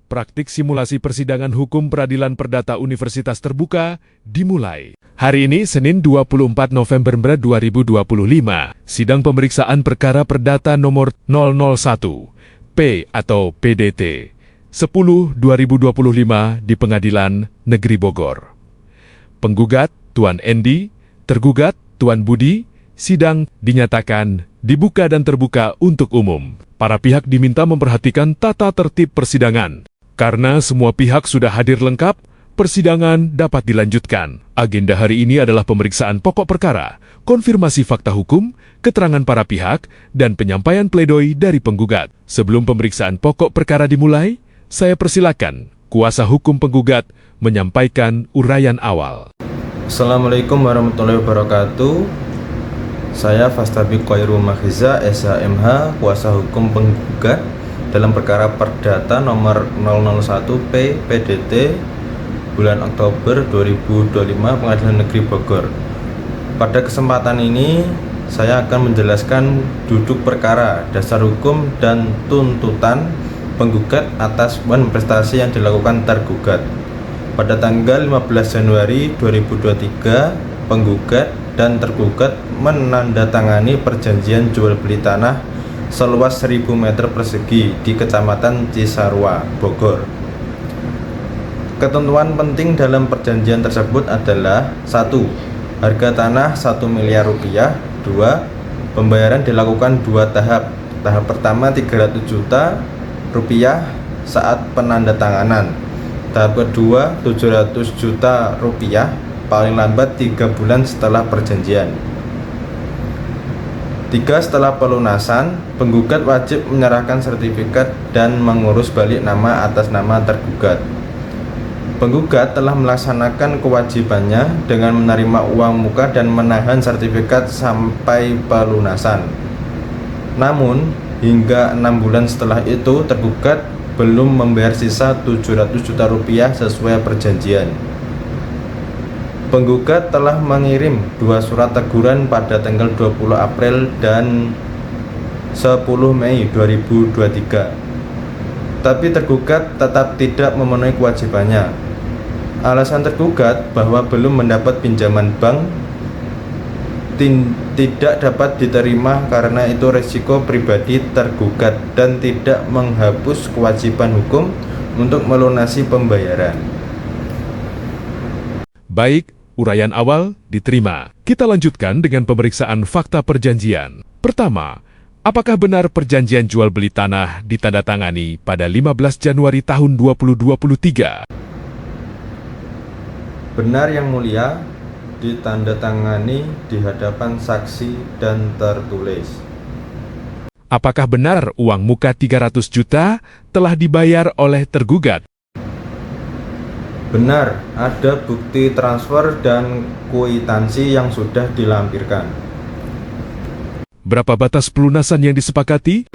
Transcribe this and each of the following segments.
Praktik simulasi persidangan hukum peradilan perdata Universitas Terbuka dimulai. Hari ini, Senin 24 November 2025, sidang pemeriksaan perkara perdata nomor 001 P atau PDT 10/2025 di Pengadilan Negeri Bogor. Penggugat Tuan Endi, tergugat Tuan Budi, sidang dinyatakan dibuka dan terbuka untuk umum. Para pihak diminta memperhatikan tata tertib persidangan. Karena semua pihak sudah hadir lengkap, persidangan dapat dilanjutkan. Agenda hari ini adalah pemeriksaan pokok perkara, konfirmasi fakta hukum, keterangan para pihak, dan penyampaian pledoi dari penggugat. Sebelum pemeriksaan pokok perkara dimulai, saya persilakan kuasa hukum penggugat menyampaikan uraian awal. Assalamualaikum warahmatullahi wabarakatuh. Saya Fastabi Khairu Mahiza, SHMH, kuasa hukum penggugat dalam perkara perdata nomor 001 P PDT bulan Oktober 2025 Pengadilan Negeri Bogor. Pada kesempatan ini saya akan menjelaskan duduk perkara, dasar hukum dan tuntutan penggugat atas prestasi yang dilakukan tergugat. Pada tanggal 15 Januari 2023, penggugat dan tergugat menandatangani perjanjian jual beli tanah seluas 1000 meter persegi di Kecamatan Cisarua, Bogor. Ketentuan penting dalam perjanjian tersebut adalah 1. Harga tanah 1 miliar rupiah. 2. Pembayaran dilakukan 2 tahap. Tahap pertama 300 juta rupiah saat penandatanganan. Tahap kedua 700 juta rupiah paling lambat 3 bulan setelah perjanjian. 3. Setelah pelunasan, penggugat wajib menyerahkan sertifikat dan mengurus balik nama atas nama tergugat. Penggugat telah melaksanakan kewajibannya dengan menerima uang muka dan menahan sertifikat sampai pelunasan. Namun, hingga 6 bulan setelah itu, tergugat belum membayar sisa 700 juta rupiah sesuai perjanjian. Penggugat telah mengirim 2 surat teguran pada tanggal 20 April dan 10 Mei 2023. Tapi tergugat tetap tidak memenuhi kewajibannya. Alasan tergugat bahwa belum mendapat pinjaman bank tidak dapat diterima karena itu risiko pribadi tergugat dan tidak menghapus kewajiban hukum untuk melunasi pembayaran. Baik, uraian awal diterima. Kita lanjutkan dengan pemeriksaan fakta perjanjian. Pertama, apakah benar perjanjian jual beli tanah ditandatangani pada 15 Januari tahun 2023? Benar Yang Mulia, ditandatangani di hadapan saksi dan tertulis. Apakah benar uang muka 300 juta telah dibayar oleh tergugat? Benar, ada bukti transfer dan kwitansi yang sudah dilampirkan. Berapa batas pelunasan yang disepakati?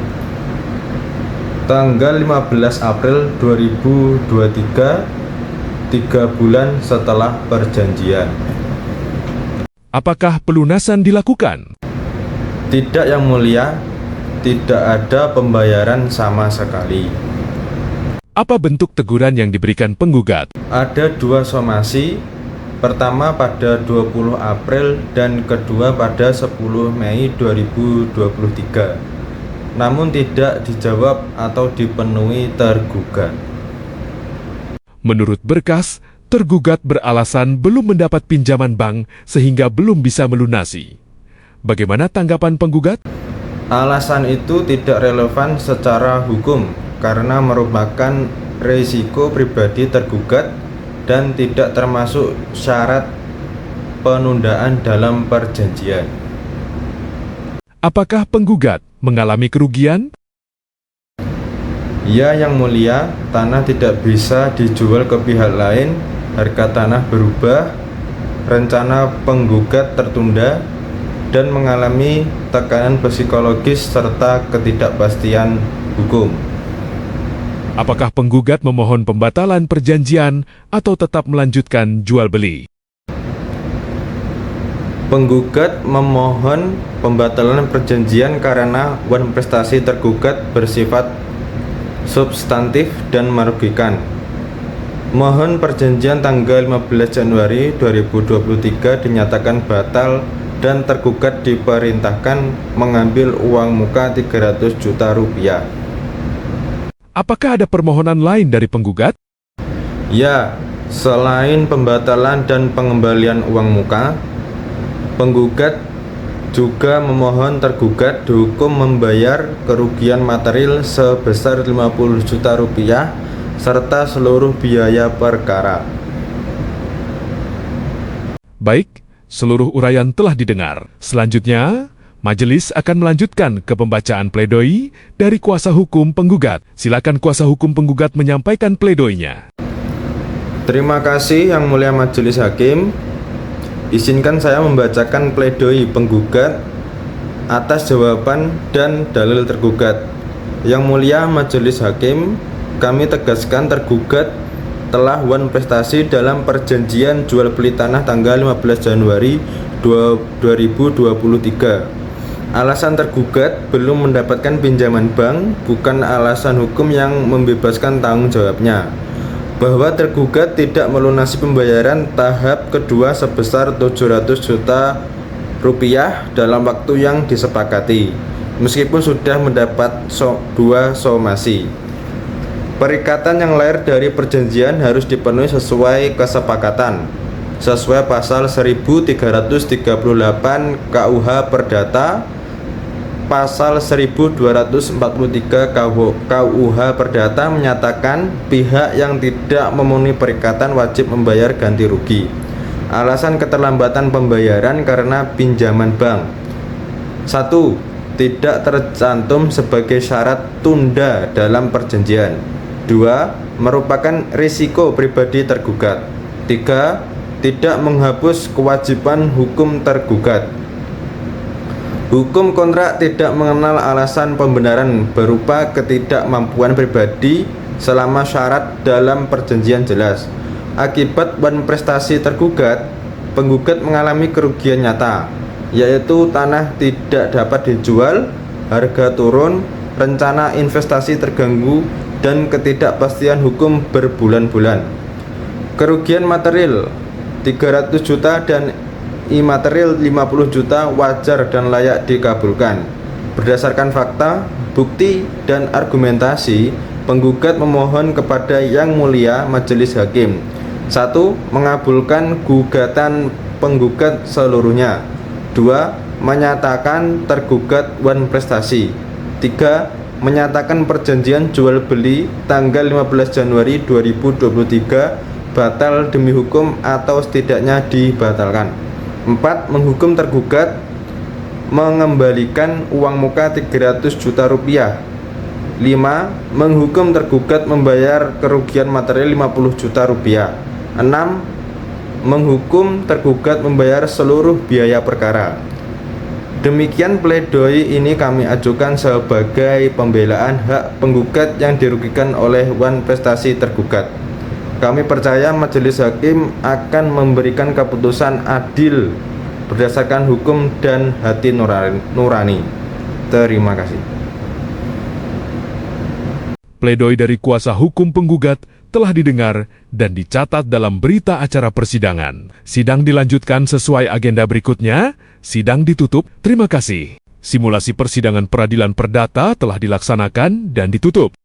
Tanggal 15 April 2023, 3 bulan setelah perjanjian. Apakah pelunasan dilakukan? Tidak Yang Mulia, tidak ada pembayaran sama sekali. Apa bentuk teguran yang diberikan penggugat? Ada 2 somasi, pertama pada 20 April dan kedua pada 10 Mei 2023. Namun tidak dijawab atau dipenuhi tergugat. Menurut berkas, tergugat beralasan belum mendapat pinjaman bank sehingga belum bisa melunasi. Bagaimana tanggapan penggugat? Alasan itu tidak relevan secara hukum karena merupakan risiko pribadi tergugat dan tidak termasuk syarat penundaan dalam perjanjian. Apakah penggugat mengalami kerugian? Ya Yang Mulia, tanah tidak bisa dijual ke pihak lain, harga tanah berubah, rencana penggugat tertunda, dan mengalami tekanan psikologis serta ketidakpastian hukum. Apakah penggugat memohon pembatalan perjanjian atau tetap melanjutkan jual beli? Penggugat memohon pembatalan perjanjian karena prestasi tergugat bersifat substantif dan merugikan. Mohon perjanjian tanggal 15 Januari 2023 dinyatakan batal dan tergugat diperintahkan mengambil uang muka 300 juta rupiah. Apakah ada permohonan lain dari penggugat? Ya, selain pembatalan dan pengembalian uang muka, penggugat juga memohon tergugat dihukum membayar kerugian material sebesar 50 juta rupiah serta seluruh biaya perkara. Baik, seluruh uraian telah didengar. Selanjutnya, majelis akan melanjutkan ke pembacaan pledoi dari kuasa hukum penggugat. Silakan kuasa hukum penggugat menyampaikan pledoinya. Terima kasih Yang Mulia Majelis Hakim. Izinkan saya membacakan pledoi penggugat atas jawaban dan dalil tergugat. Yang Mulia Majelis Hakim, kami tegaskan tergugat telah wan prestasi dalam perjanjian jual beli tanah tanggal 15 Januari 2023. Alasan tergugat belum mendapatkan pinjaman bank bukan alasan hukum yang membebaskan tanggung jawabnya. Bahwa tergugat tidak melunasi pembayaran tahap kedua sebesar 700 juta rupiah dalam waktu yang disepakati, meskipun sudah mendapat dua somasi. Perikatan yang lahir dari perjanjian harus dipenuhi sesuai kesepakatan, sesuai pasal 1338 KUH Perdata, pasal 1243 KUH Perdata menyatakan pihak yang tidak memenuhi perikatan wajib membayar ganti rugi. Alasan keterlambatan pembayaran karena pinjaman bank. 1. Tidak tercantum sebagai syarat tunda dalam perjanjian. 2. Merupakan risiko pribadi tergugat. 3. Tidak menghapus kewajiban hukum tergugat. Hukum kontrak tidak mengenal alasan pembenaran berupa ketidakmampuan pribadi selama syarat dalam perjanjian jelas. Akibat wan prestasi tergugat, penggugat mengalami kerugian nyata, yaitu tanah tidak dapat dijual, harga turun, rencana investasi terganggu, dan ketidakpastian hukum berbulan-bulan. Kerugian material 300 juta dan imaterial 50 juta wajar dan layak dikabulkan. Berdasarkan fakta, bukti, dan argumentasi, penggugat memohon kepada Yang Mulia Majelis Hakim: 1. Mengabulkan gugatan penggugat seluruhnya. 2. Menyatakan tergugat wan prestasi. 3. Menyatakan perjanjian jual beli tanggal 15 Januari 2023 batal demi hukum atau setidaknya dibatalkan. 4. Menghukum tergugat mengembalikan uang muka 300 juta rupiah. 5. Menghukum tergugat membayar kerugian material 50 juta rupiah. 6. Menghukum tergugat membayar seluruh biaya perkara. Demikian pledoi ini kami ajukan sebagai pembelaan hak penggugat yang dirugikan oleh wan prestasi tergugat. Kami percaya Majelis Hakim akan memberikan keputusan adil berdasarkan hukum dan hati nurani. Terima kasih. Pledoi dari kuasa hukum penggugat telah didengar dan dicatat dalam berita acara persidangan. Sidang dilanjutkan sesuai agenda berikutnya. Sidang ditutup. Terima kasih. Simulasi persidangan peradilan perdata telah dilaksanakan dan ditutup.